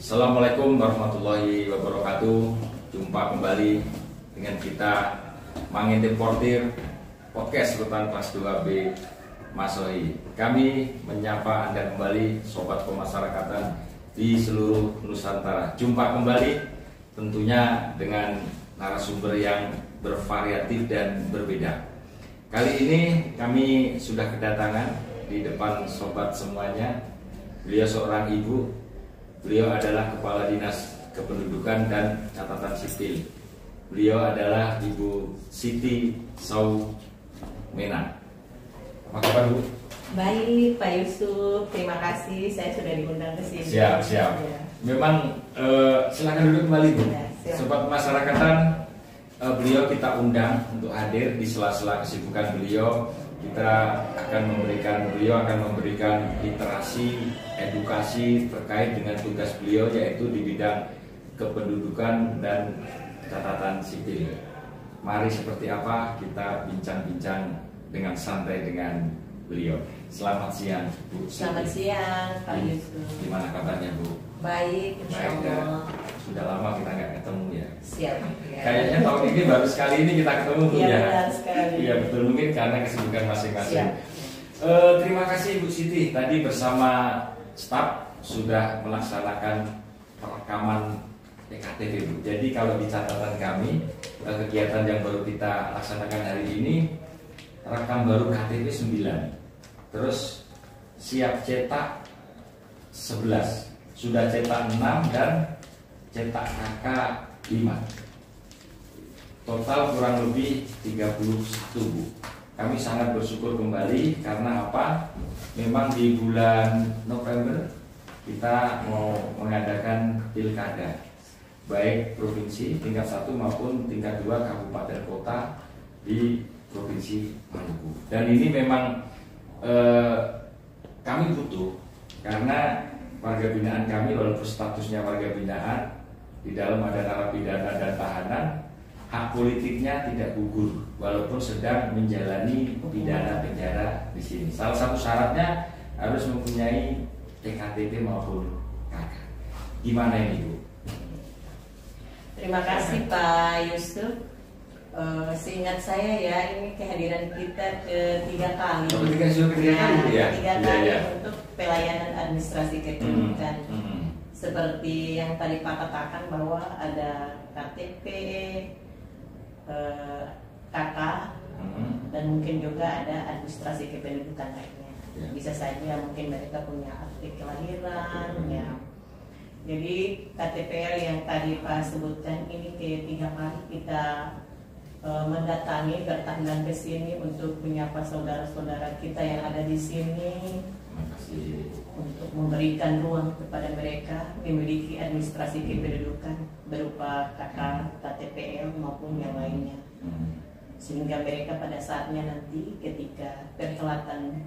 Assalamualaikum warahmatullahi wabarakatuh. Jumpa kembali dengan kita Mangintip Portir Podcast Rutan Kelas 2B Masohi. Kami menyapa Anda kembali Sobat Pemasyarakatan di seluruh Nusantara. Jumpa kembali tentunya dengan narasumber yang bervariatif dan berbeda. Kali ini kami sudah kedatangan di depan sobat semuanya. Beliau seorang ibu. Beliau adalah Kepala Dinas Kependudukan dan Catatan Sipil. Beliau adalah Ibu Siti Saumena. Apa kabar, Bu? Baik, Pak Yusuf. Terima kasih. Saya sudah diundang ke sini. Siap. Ya. Memang silakan duduk kembali, Bu. Ya, Sobat Pemasyarakatan, beliau kita undang untuk hadir di sela-sela kesibukan beliau. Beliau akan memberikan literasi, edukasi terkait dengan tugas beliau, yaitu di bidang kependudukan dan catatan sipil. Mari seperti apa kita bincang-bincang dengan santai dengan beliau. Selamat siang, Bu. Selamat siang, Pak Yusuf. Gimana kabarnya, Bu? Baik, insya Allah. Sudah lama kita nggak ketemu ya. Siap. Ya. Kayaknya tahun ini baru sekali ini kita ketemu, Bu, Iya, ya. benar sekali. Iya, betul, mungkin karena kesibukan masing-masing. Siap. Terima kasih, Bu Siti. Tadi bersama staf sudah melaksanakan perekaman EKTP, Bu. Jadi kalau di catatan kami, kegiatan yang baru kita laksanakan hari ini, rekam baru KTP 9. Terus siap cetak 11. Sudah cetak 6 dan cetak KK 5. Total kurang lebih 31, Bu. Kami sangat bersyukur kembali karena apa? Memang di bulan November kita mau mengadakan pilkada, baik provinsi tingkat 1 maupun tingkat 2 kabupaten kota di Provinsi Maluku. Dan ini memang kami butuh karena warga binaan kami, walaupun statusnya warga binaan, di dalam ada narapidana dan tahanan, hak politiknya tidak gugur walaupun sedang menjalani pidana penjara di sini. Salah satu syaratnya harus mempunyai EKTP maupun KK. Gimana ini, Bu? Terima kasih, Pak Yusuf. Seingat saya ya, ini kehadiran kita ketiga kali. Ketiga kali, ya? Tiga kali untuk pelayanan administrasi kependudukan. Seperti yang tadi Pak katakan bahwa ada KTP, KK, dan mungkin juga ada administrasi kependudukan lainnya. Ya. Bisa saja mungkin mereka punya akte kelahiran, ya. Jadi KTPL yang tadi Pak sebutkan ini ketiga kali kita mendatangi, bertandang ke sini untuk menyapa saudara-saudara kita yang ada di sini. Untuk memberikan ruang kepada mereka memiliki administrasi kependudukan berupa KK, KTPL maupun yang lainnya, sehingga mereka pada saatnya nanti ketika perhelatan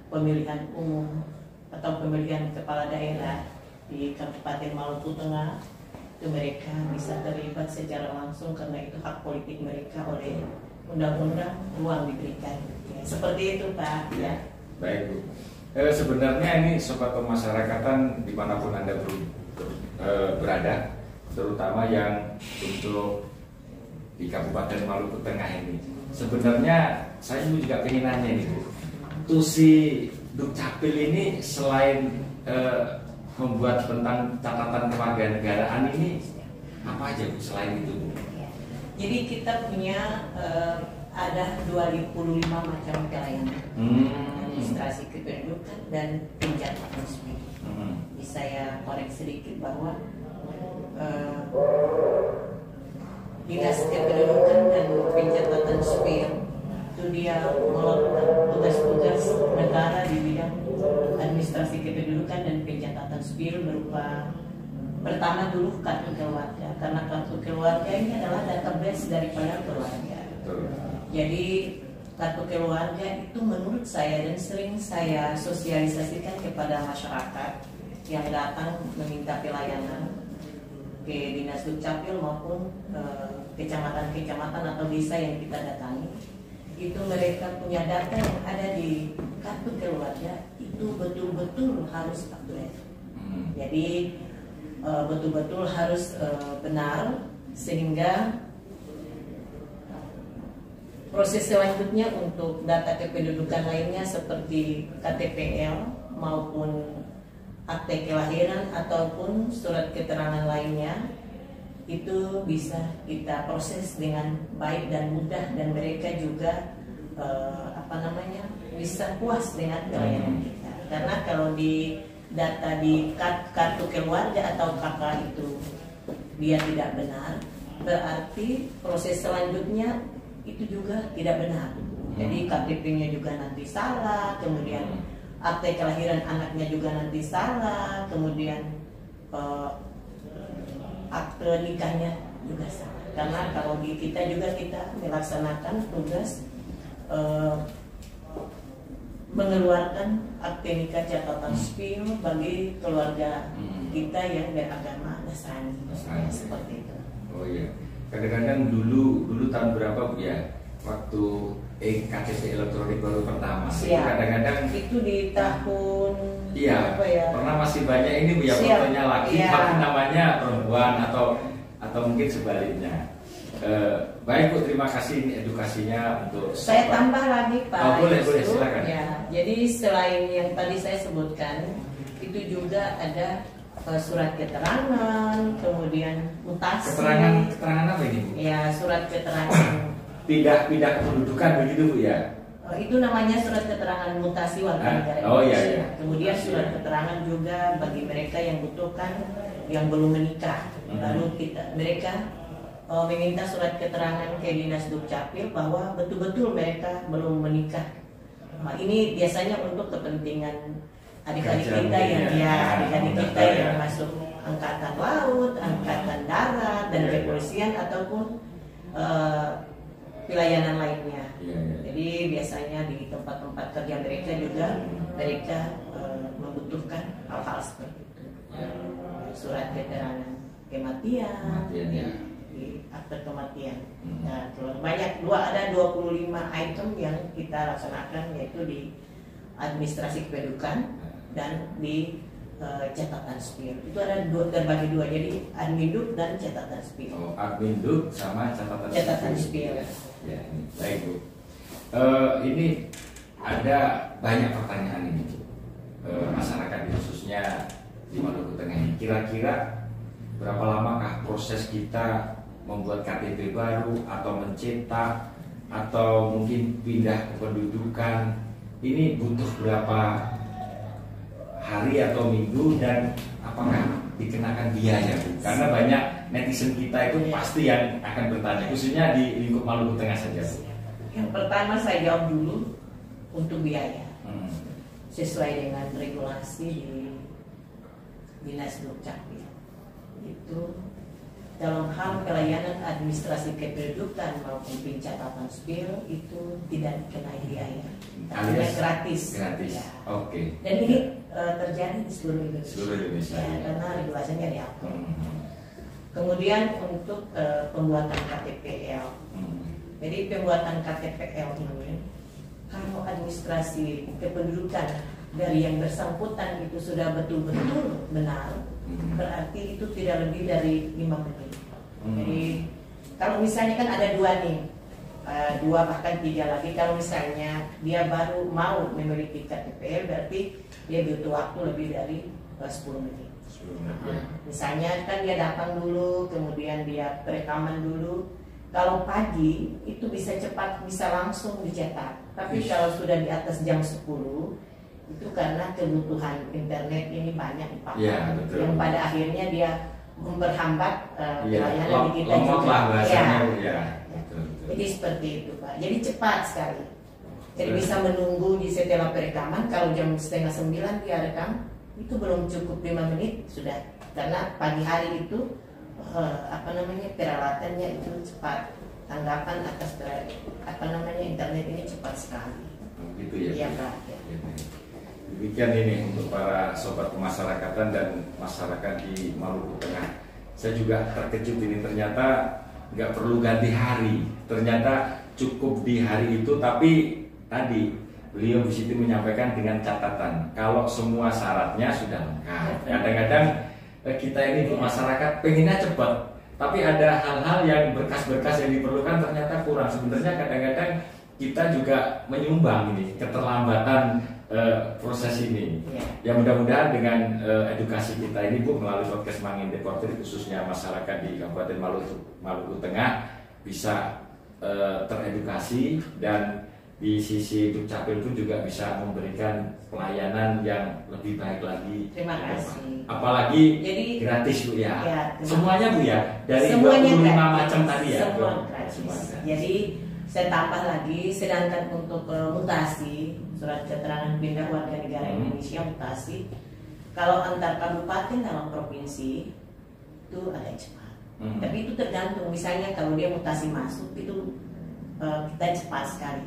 pemilihan umum atau pemilihan kepala daerah di Kabupaten Maluku Tengah, itu mereka bisa terlibat secara langsung karena itu hak politik mereka oleh undang-undang ruang diberikan. Ya, seperti itu, Pak. Ya. Baik, Bu. Sebenarnya ini sobat pemasyarakatan dimanapun Anda berada, terutama yang untuk di Kabupaten Maluku Tengah ini. Sebenarnya saya juga ingin nanya nih, Bu. Tusi Dukcapil ini selain membuat tentang catatan kewarganegaraan ini apa aja, Bu, selain itu, Bu? Jadi kita punya ada 25 macam pelayanan administrasi kependudukan dan pencatatan sipil. Bisa saya koreksi sedikit bahwa Dinas Kependudukan dan Pencatatan Sipil itu dia melakukan tugas-tugas negara di bidang administrasi kependudukan dan pencatatan sipil berupa pertama dulu kartu keluarga, karena kartu keluarga ini adalah database daripada keluarga. Jadi kartu keluarga itu menurut saya dan sering saya sosialisasikan kepada masyarakat yang datang meminta pelayanan ke Dinas Dukcapil maupun kecamatan-kecamatan atau desa yang kita datangi. Itu mereka punya data yang ada di kartu keluarga itu betul-betul harus update. Jadi betul-betul harus benar, sehingga proses selanjutnya untuk data kependudukan lainnya seperti KTPL maupun akte kelahiran ataupun surat keterangan lainnya itu bisa kita proses dengan baik dan mudah, dan mereka juga bisa puas dengan pelayanan kita. Karena kalau di data di kartu keluarga atau KK itu dia tidak benar, berarti proses selanjutnya itu juga tidak benar. Jadi KTP-nya juga nanti salah, kemudian akte kelahiran anaknya juga nanti salah, kemudian akte nikahnya juga salah. Karena kalau di kita juga kita melaksanakan tugas mengeluarkan akte nikah catatan sipil bagi keluarga kita yang beragama Nasrani. Seperti itu. Oh iya. Kadang-kadang dulu tahun berapa Bu ya? Waktu KTP elektronik baru pertama. Kadang-kadang itu di tahun iya, apa ya? Pernah masih banyak ini Bu ya, fotonya laki tapi namanya perempuan atau mungkin sebaliknya. Baik Bu, terima kasih ini edukasinya untuk saya tambah lagi Pak. Oh, boleh silakan. Ya, jadi selain yang tadi saya sebutkan, itu juga ada surat keterangan, kemudian mutasi. Keterangan apa ini Bu? Ya, surat keterangan pindah kependudukan begitu Bu ya? Itu namanya surat keterangan mutasi warga negara Indonesia. Oh iya. Kemudian surat keterangan juga bagi mereka yang butuhkan yang belum menikah. Lalu mereka meminta surat keterangan ke Dinas Dukcapil bahwa betul-betul mereka belum menikah. Ini biasanya untuk kepentingan adik-adik kita yang masuk angkatan laut, angkatan darat, dan kepolisian ataupun pelayanan lainnya. Jadi biasanya di tempat-tempat kerja mereka juga membutuhkan hal-hal seperti itu. Surat keterangan kematian, akte kematian. Nah, banyak ada 25 item yang kita laksanakan, yaitu di administrasi kependudukan dan di catatan sipil. Itu ada terbagi dua, jadi adminduk dan catatan sipil. Oh, adminduk sama catatan sipil. Ya, ini baik Bu. Ini ada banyak pertanyaan ini Bu. Masyarakat khususnya di Maluku Tengah ini. Kira-kira berapa lamakah proses kita membuat KTP baru atau mencetak atau mungkin pindah kependudukan? Ini butuh berapa hari atau minggu, dan apakah dikenakan biaya Bu? Karena banyak netizen kita itu pasti yang akan bertanya, khususnya di lingkup Maluku Tengah saja Bu. Yang pertama saya jawab dulu untuk biaya. Sesuai dengan regulasi di Dinas Dukcapil. Itu dalam hal pelayanan administrasi kependudukan maupun pencatatan sipil itu tidak dikenai biaya, artinya gratis. Ya. Oke. Dan ini terjadi di seluruh Indonesia. Ya, karena regulasinya diatur. Kemudian untuk pembuatan KTPL. Jadi pembuatan KTPL ini, kalau administrasi kependudukan dari yang bersangkutan itu sudah betul-betul benar, berarti itu tidak lebih dari 5 menit. Jadi kalau misalnya kan ada dua bahkan 3 lagi. Kalau misalnya dia baru mau memiliki KTPL, berarti dia butuh waktu lebih dari 10 menit. Misalnya kan dia datang dulu, kemudian dia perekaman dulu. Kalau pagi itu bisa cepat, bisa langsung dicetak. Tapi kalau sudah di atas jam 10, itu karena kebutuhan internet ini banyak dipakai, yang pada akhirnya dia memperhambat pelayanan di kita juga. Jadi seperti itu Pak. Jadi cepat sekali. Jadi bisa menunggu di setelah perekaman. Kalau jam 8:30 dia rekam, itu belum cukup 5 menit sudah. Karena pagi hari itu peralatannya itu cepat. Tanggapan atas internet ini cepat sekali. Gitu ya. Iya Pak. Demikian ini untuk para sobat pemasyarakatan dan masyarakat di Maluku Tengah. Saya juga terkejut ini, ternyata nggak perlu ganti hari, ternyata cukup di hari itu. Tapi tadi beliau Bu Siti menyampaikan dengan catatan kalau semua syaratnya sudah lengkap. Kadang-kadang kita ini masyarakat pengennya cepat, tapi ada hal-hal yang berkas-berkas yang diperlukan ternyata kurang. Sebenarnya kadang-kadang kita juga menyumbang ini keterlambatan proses ini. Ya mudah-mudahan dengan edukasi kita ini Bu melalui podcast Mangin Deportir khususnya masyarakat di Kabupaten Maluku Tengah bisa teredukasi, dan di sisi Dukcapil pun juga bisa memberikan pelayanan yang lebih baik lagi. Terima kasih. Apalagi jadi gratis Bu ya. Semuanya Bu ya. Dari semuanya 25 gratis. macam tadi ya. Semua gratis. Jadi saya tambah lagi, sedangkan untuk mutasi surat keterangan pindah warga negara Indonesia mutasi, kalau antar kabupaten dalam provinsi itu agak cepat. Tapi itu tergantung, misalnya kalau dia mutasi masuk itu kita cepat sekali.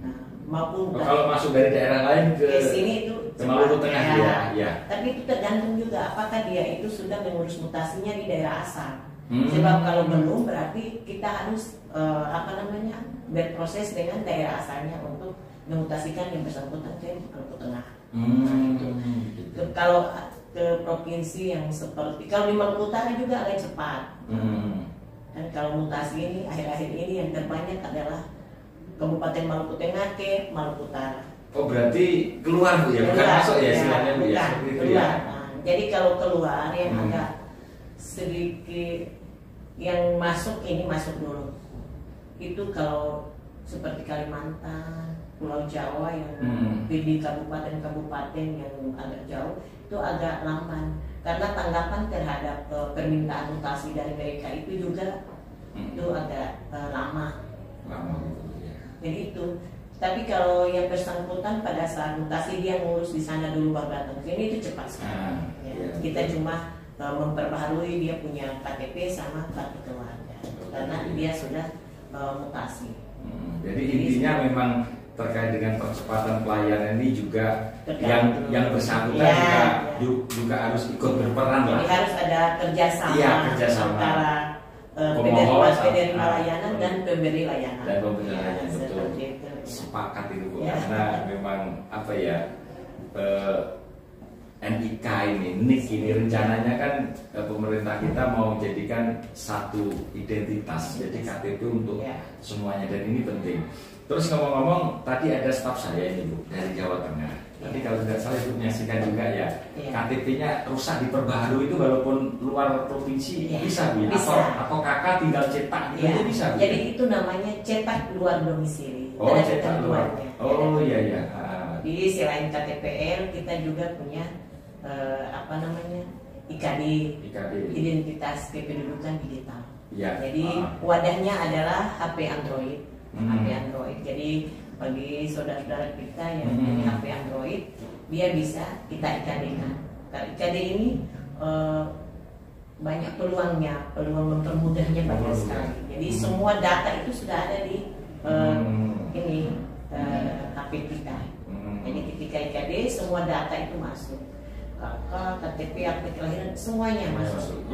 Nah, maupun kalau masuk dari daerah lain ke sini itu ke Maluku Tengah ya. Tapi itu tergantung juga apakah dia itu sudah mengurus mutasinya di daerah asal. Sebab kalau belum berarti kita harus berproses dengan daerah asalnya untuk memutasikan yang bersangkutan ke Maluku Tengah. Kalau ke provinsi yang seperti kalau di Maluku Utara juga agak cepat. Dan kalau mutasi ini akhir-akhir ini yang terbanyak adalah Kabupaten Maluku Tengah ke Maluku Utara. Oh berarti keluar Bu ya, bukan masuk ya istilahnya Bu ya. Keluar. Nah, jadi kalau keluar yang agak sedikit yang masuk ini masuk dulu. Itu kalau seperti Kalimantan, Pulau Jawa yang di kabupaten-kabupaten yang agak jauh itu agak lamban karena tanggapan terhadap permintaan mutasi dari mereka itu juga itu agak lama. Jadi itu. Tapi kalau yang bersangkutan pada saat mutasi dia ngurus di sana dulu baru datang ke sini itu cepat sekali. Kita cuma memperbaharui dia punya KTP sama kartu keluarga karena dia sudah mutasi. Jadi intinya memang terkait dengan percepatan pelayanan ini juga yang bersangkutan juga harus ikut berperan lah. Jadi harus ada kerjasama, antara penerima layanan dan pemberi layanan. Betul. Sepakat itu Bu, karena memang apa ya NIK NIK ini rencananya kan pemerintah kita mau jadikan satu identitas, jadi KTP untuk semuanya, dan ini penting. Terus ngomong-ngomong, tadi ada staf saya ini Bu dari Jawa Tengah. Tadi kalau tidak salah itu menyaksikan juga ya, KTP-nya rusak diperbaharui itu walaupun luar provinsi bisa Bu, atau kakak tinggal cetak itu bisa Bu. Jadi itu namanya cetak luar domisili. Oh cetak luar. Oh iya. Jadi selain KTPL kita juga punya IKD, identitas kependudukan digital. Jadi wadahnya adalah HP Android. HP Android. Jadi bagi saudara-saudara kita yang punya HP Android, dia bisa kita IKD-kan. Karena IKD ini banyak peluangnya, peluang mempermudahnya banyak sekali. Jadi semua data itu sudah ada di HP kita. Jadi ketika IKD semua data itu masuk. KTP, akte kelahiran semuanya masuk.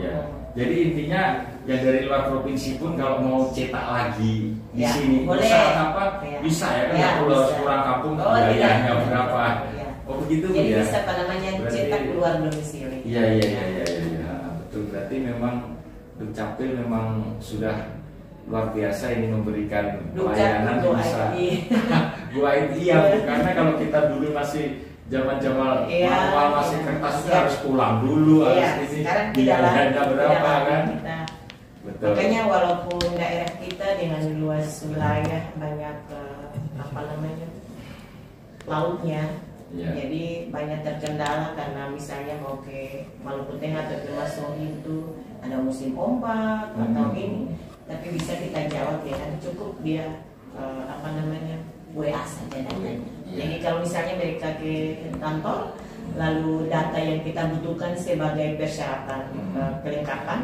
Jadi intinya yang dari luar provinsi pun kalau mau cetak lagi di sini boleh. Bisa ya kan pulang kampung biayanya berapa. Oh begitu jadi ya. Bisa cetak luar domisili. Iya. Betul, berarti memang Dukcapil memang sudah luar biasa ini memberikan pelayanan bisa. Gua iya Bu, karena kalau kita dulu masih zaman-zaman manual masih kertas itu harus pulang dulu, harus ini biayanya berapa kan? Betul. Makanya walaupun daerah kita dengan luas wilayah banyak lautnya, jadi banyak terkendala karena misalnya mau ke Maluku Tengah atau ke Masongi itu ada musim ombak atau ini, tapi bisa kita jawab dengan cukup dia WA saja datanya. Jadi kalau misalnya mereka ke kantor, lalu data yang kita butuhkan sebagai persyaratan kelengkapan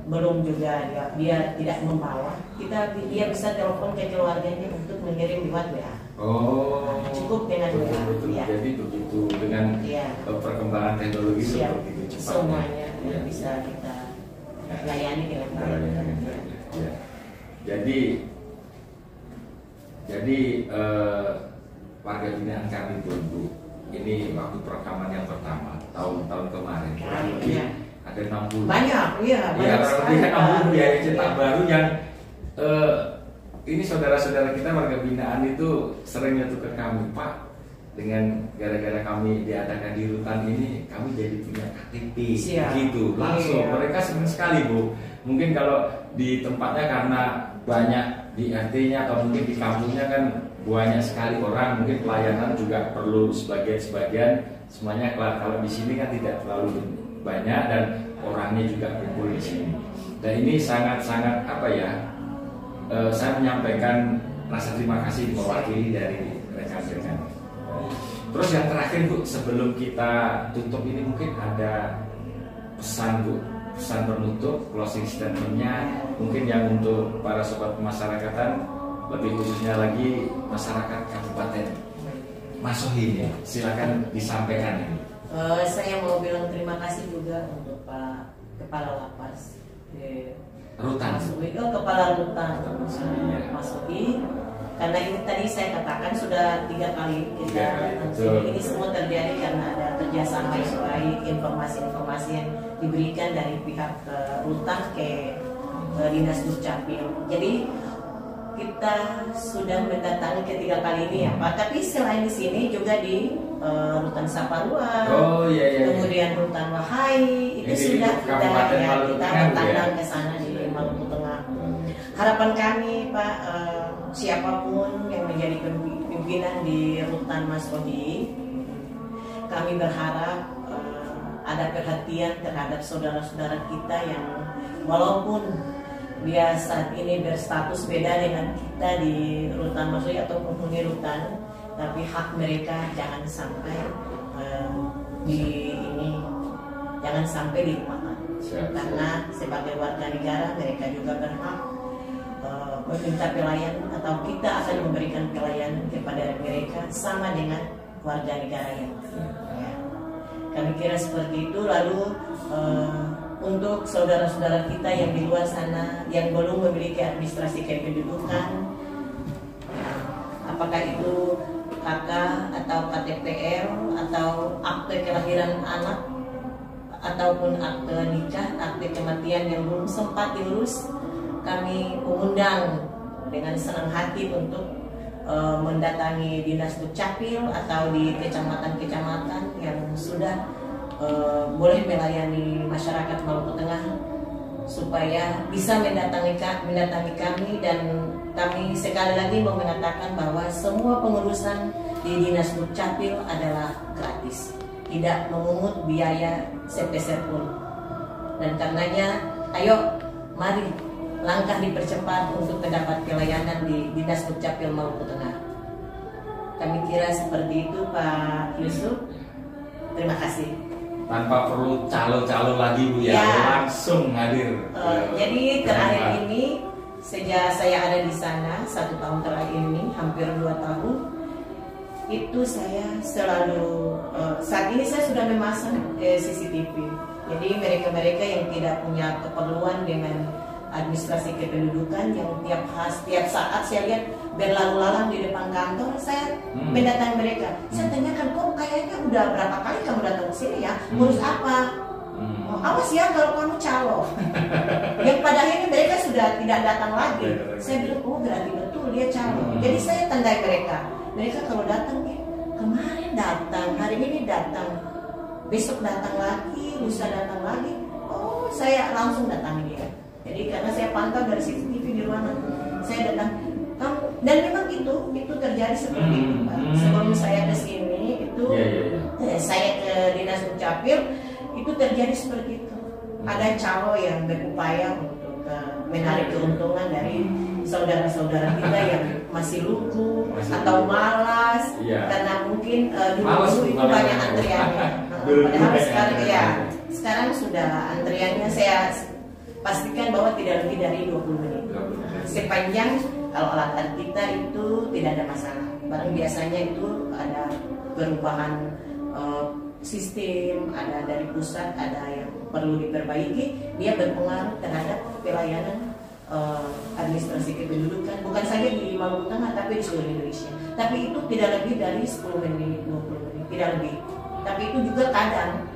belum juga dia tidak membawa, dia bisa telepon ke keluarganya untuk mengirim lewat WA. Oh, cukup dengan WA. Jadi begitu dengan perkembangan teknologi seperti itu cepat. Semuanya bisa kita layani dengan baik. Jadi warga binaan kami Bu, ini waktu perekaman yang pertama tahun kemarin, ada 60. Banyak, iya. Ya, kurang lebih 60 biaya cetak baru yang ini saudara-saudara kita warga binaan itu sering nyetuk ke kami, Pak, dengan gara-gara kami diadakan di rutan ini, kami jadi punya KTP. Gitu, langsung. Iya. Mereka senang sekali, Bu. Mungkin kalau di tempatnya karena banyak di RT-nya atau mungkin di kampungnya kan banyak sekali orang, mungkin pelayanan juga perlu sebagian-sebagian, semuanya kalau di sini kan tidak terlalu banyak dan orangnya juga kumpul di sini. Dan ini sangat-sangat apa ya? Saya menyampaikan rasa terima kasih mewakili dari rekan-rekan. Terus yang terakhir, Bu, sebelum kita tutup ini mungkin ada pesan, Bu, pesan penutup, closing statementnya, mungkin yang untuk para sobat pemasyarakatan, lebih khususnya lagi masyarakat Kabupaten Masohi ini, silakan disampaikan ini. Saya mau bilang terima kasih juga untuk Pak Kepala Lapas Rutan. Kepala Rutan Masohi. Karena ini tadi saya katakan sudah 3 kali kita ini semua terjadi karena ada kerjasama yang baik, informasi-informasi yang diberikan dari pihak Rutan ke Dinas Dukcapil. Jadi kita sudah mendatangi ketiga kali ini ya Pak. Tapi selain di sini juga di Rutan Saparua, kemudian Rutan Wahai, itu sudah kita bertandang ke sana di Maluku Tengah. Harapan kami Pak, siapapun yang menjadi pimpinan di Rutan Masohi, kami berharap ada perhatian terhadap saudara-saudara kita yang walaupun dia saat ini berstatus beda dengan kita di Rutan Masohi atau penghuni rutan, tapi hak mereka jangan sampai dilupakan. Karena sebagai warga negara mereka juga berhak meminta pelayanan atau kita akan memberikan pelayanan kepada mereka sama dengan warga negara yang ya. Kami kira seperti itu. Lalu untuk saudara-saudara kita yang di luar sana yang belum memiliki administrasi kependudukan, apakah itu KK atau KTPL atau akte kelahiran anak ataupun akte nikah, akte kematian yang belum sempat diurus, kami mengundang dengan senang hati untuk mendatangi Dinas Dukcapil atau di kecamatan-kecamatan yang sudah boleh melayani masyarakat Maluku Tengah supaya bisa mendatangi kami. Dan kami sekali lagi mau mengatakan bahwa semua pengurusan di Dinas Dukcapil adalah gratis, tidak memungut biaya sepeser pun. Dan karenanya ayo mari langkah dipercepat untuk mendapat pelayanan di Dinas Dukcapil Maluku Tengah. Kami kira seperti itu Pak Yusuf. Terima kasih. Tanpa perlu calo-calo lagi Bu ya, langsung hadir. Jadi terakhir ini sejak saya ada di sana 1 tahun terakhir ini, hampir 2 tahun, itu saya selalu saat ini saya sudah memasang CCTV. Jadi mereka-mereka yang tidak punya keperluan dengan administrasi kependudukan yang tiap saat saya lihat berlalu lalang di depan kantor, saya mendatangi mereka. Saya tanyakan, kok kayaknya udah berapa kali kamu datang ke sini ya? Ngurus apa? Awas ya kalau kamu calo. Yang pada akhirnya mereka sudah tidak datang lagi. Saya bilang, oh berarti betul dia calo. Jadi saya tandai mereka. Mereka kalau datang, kemarin datang, hari ini datang, besok datang lagi, lusa datang lagi. Oh saya langsung datangi dia. Jadi karena saya pantau dari CCTV di ruangan, saya datang. Dan memang itu terjadi seperti itu Pak. Sebelum saya ke sini itu saya ke Dinas Dukcapil, itu terjadi seperti itu. Ada calo yang berupaya untuk menarik keuntungan dari saudara-saudara kita yang masih lugu atau malas, karena mungkin dulu itu banyak antriannya. Padahal sekarang sudah antriannya saya pastikan bahwa tidak lebih dari 20 menit. Sepanjang kalau alat kita itu tidak ada masalah. Barang biasanya itu ada perubahan sistem, ada dari pusat, ada yang perlu diperbaiki. Dia berpengaruh terhadap pelayanan administrasi kependudukan, bukan saja di Maluku Tengah tapi di seluruh Indonesia. Tapi itu tidak lebih dari 10 menit, 20 menit, tidak lebih. Tapi itu juga kadang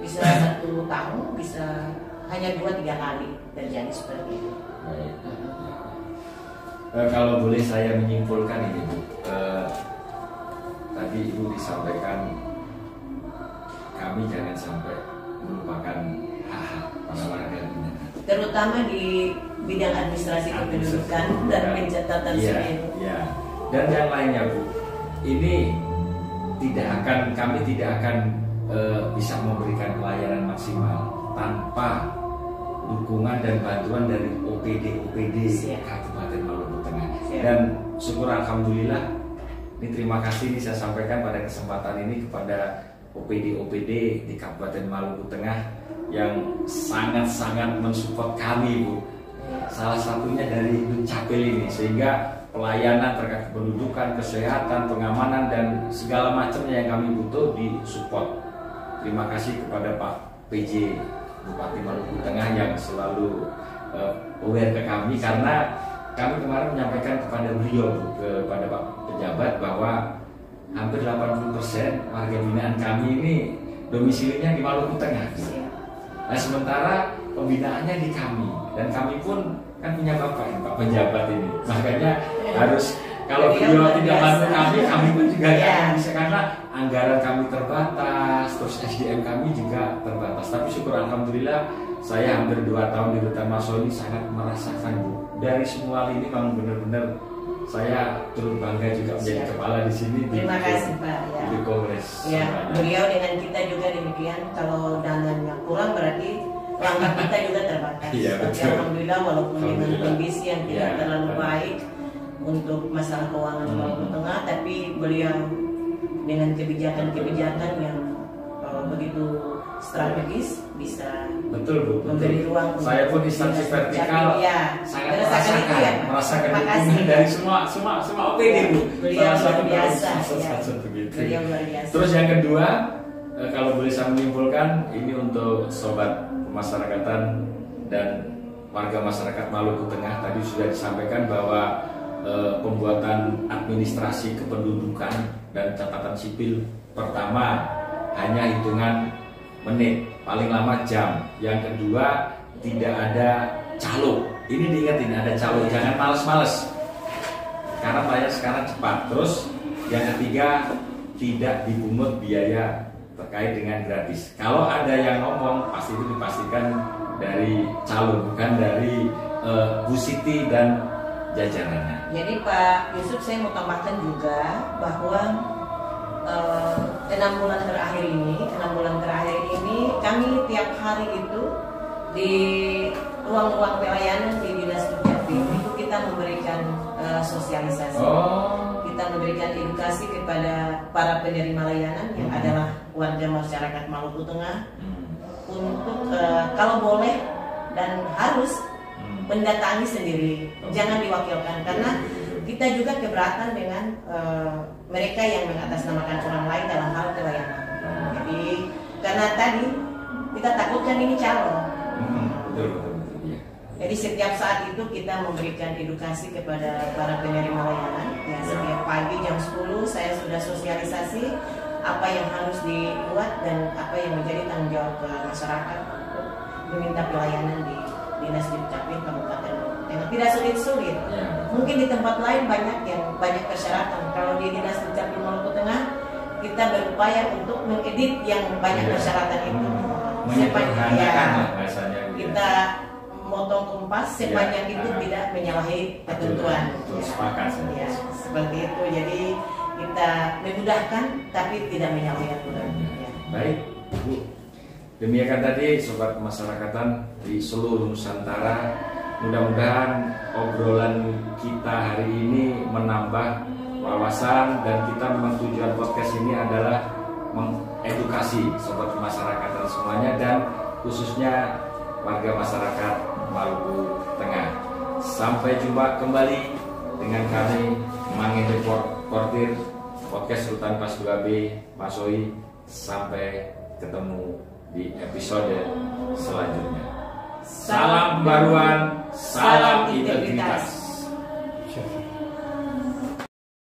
bisa 1 tahun, bisa hanya 2-3 kali terjadi seperti itu. Baik. Kalau boleh saya menyimpulkan ini Bu, tadi Ibu disampaikan kami jangan sampai melupakan hak-hak para warga binaan, Terutama di bidang administrasi kependudukan dan pencatatan sipil. Iya. Dan yang lainnya Bu, ini kami tidak akan bisa memberikan pelayanan maksimal tanpa dukungan dan bantuan dari OPD Kabupaten Maluku Tengah. Dan syukur alhamdulillah, ini terima kasih ini saya sampaikan pada kesempatan ini kepada OPD di Kabupaten Maluku Tengah yang sangat-sangat mensupport kami Bu. Salah satunya dari Dukcapil ini, sehingga pelayanan terkait kependudukan, kesehatan, pengamanan dan segala macamnya yang kami butuh disupport. Terima kasih kepada Pak PJ Bupati Maluku Tengah yang selalu aware ke kami, karena kami kemarin menyampaikan kepada beliau Bu, kepada Pak pejabat, bahwa hampir 80% warga binaan kami ini domisilinya di Maluku Tengah. Nah, sementara pembinaannya di kami, dan kami pun kan punya bapak ini, Pak pejabat ini, makanya harus kalau beliau tidak bantu kami pun juga tidak bisa, karena anggaran kami terbatas, terus SDM kami juga terbatas. Tapi syukur alhamdulillah, saya hampir 2 tahun di Rutan Masoni sangat merasakan Bu, dari semua ini memang benar-benar saya turut bangga juga menjadi kepala di sini. Terima kasih Pak. Di Kongres. Ya, beliau dengan kita juga demikian. Kalau dananya kurang berarti langkah kita juga terbatas. Iya, tapi alhamdulillah walaupun dengan kondisi yang tidak terlalu baik untuk masalah keuangan Maluku Tengah, tapi beliau dengan kebijakan-kebijakan yang begitu strategis bisa memberi ruang. Saya pun instansi vertikal sangat merasakan dukungan dari semua OPD Bu. Beliau luar biasa. Beliau luar biasa. Terus yang kedua, kalau boleh saya menyimpulkan, ini untuk sobat pemasarakatan dan warga masyarakat Maluku Tengah, tadi sudah disampaikan bahwa pembuatan administrasi kependudukan dan catatan sipil pertama hanya hitungan menit, paling lama jam. Yang kedua, tidak ada calo. Ini diingetin, ada calo, jangan males-males, karena bayar sekarang cepat. Terus yang ketiga, tidak dipungut biaya terkait dengan gratis. Kalau ada yang ngomong, pasti itu dipastikan dari calo, bukan dari Bu Siti dan jajarannya. Jadi Pak Yusuf, saya mau tambahkan juga bahwa 6 bulan terakhir ini kami tiap hari itu di ruang-ruang pelayanan di Dinas Dukcapil itu kita memberikan sosialisasi. Kita memberikan edukasi kepada para penerima layanan yang adalah warga masyarakat Maluku Tengah untuk kalau boleh dan harus mendatangi sendiri, jangan diwakilkan, karena kita juga keberatan dengan mereka yang mengatasnamakan orang lain dalam hal pelayanan. Jadi karena tadi kita takutkan ini calo. Jadi setiap saat itu kita memberikan edukasi kepada para penerima layanan. Ya, setiap pagi jam 10 saya sudah sosialisasi apa yang harus dibuat dan apa yang menjadi tanggung jawab ke masyarakat untuk meminta pelayanan di Dinas Dukcapil Kabupaten Maluku Tengah. Tidak sulit-sulit. Mungkin di tempat lain banyak persyaratan. Kalau di Dinas Dukcapil Maluku Tengah kita berupaya untuk mengedit yang banyak persyaratan itu. Kita motong kompas sepanjang itu tidak menyalahi ketentuan. Ya, seperti itu. Jadi kita memudahkan tapi tidak menyalahi aturan. Baik, Bu. Demikian tadi sobat kemasyarakatan di seluruh Nusantara. Mudah-mudahan obrolan kita hari ini menambah wawasan, dan kita memang tujuan podcast ini adalah mengedukasi sobat kemasyarakatan semuanya, dan khususnya warga masyarakat Maluku Tengah. Sampai jumpa kembali dengan kami Mangin Reporter Podcast Rutan Kelas 2B Masoi. Sampai ketemu di episode selanjutnya. Salam pembaruan, salam integritas.